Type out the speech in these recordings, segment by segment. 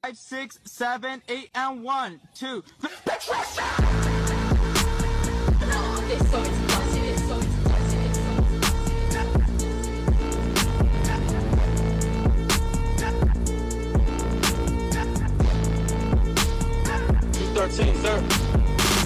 5, 6, 7, 8, and 1, 2. Patricia! It's so explosive, it's so explosive, it's so explosive. 13, sir.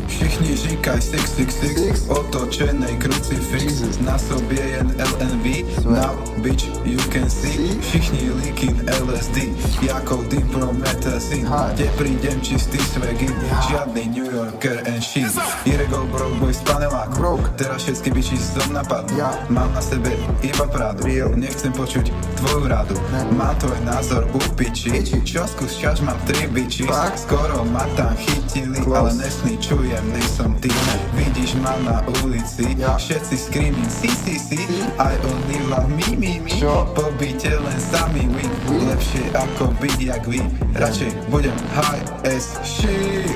Všichni říkají 666, otočenej krucifix, na sobě jen LNV, now bitch you can see, všichni líkin LSD, jako Dean Prometheus, kde prídem čistý swagin, žiadny New Yorker and shit, Irego broke boy z paneláku, teraz všetky biči zom napadnú, mám na sebe iba Pradu, nechcem počuť tvoju radu, mám tvoj názor u piči, čo skúšaš, mám 3 biči, skoro ma tam chytili, ale nesmí čujem, nejsom ty, vidíš ma na ulici, všetci screaming CCC, I only love me, po byte len sami win, lepšie ako byť jak vy, radšej budem high as shit,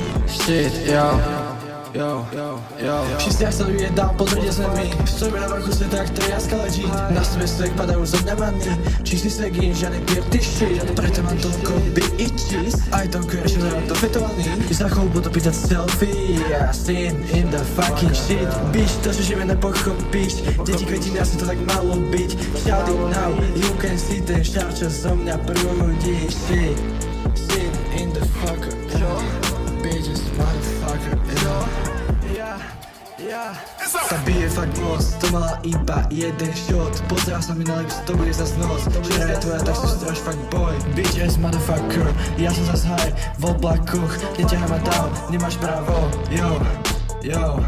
Wszyscy jak sobie jedną podrodzie zemi Sobie na vrchu sveta, jak trojaska leží Na sebe svek padajú zo mňa manny Čistý svegin, žiadny pierty shit Preto mám toľko bitches Aj to crash, že mám to fetovaný Za chvíľu budú pýtať selfie Yeah, sin in the fucking shit Bitch, to, že žijeme nepochopíš Deti kvetiny, asi to tak malo byť Shout it now, you can see ten šťar, čo zo mňa prúdi Shit, sin in the fucker Bitches, motherfucker Tá bije fakt moc, to mala iba jeden shot Pozerá sa mi na lips, to bude zas noc Žera je tvoja, tak si straš fuck boy Bitch ass motherfucker, ja som zas high v oblakoch, neťahaj ma down, nemáš právo Yo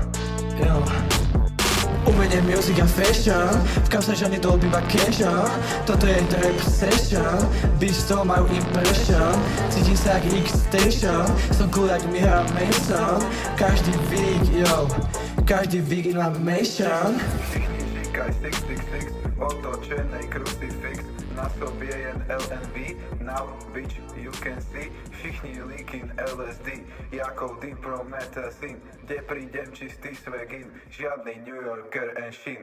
Umenie music a fashion V kapse žiadny to iba casha Toto je trap session Bitch to majú impression Cítim sa jak X-Station Som cool jak Mira Mason Každý week mám mission Všichni říkají 666, otočenej krucifix, na sobě jen LNV, now bitch you can see, všichni líkin LSD, jako Dean Prometheus, kde prídem čistý swagin, žiadny New Yorker and shit.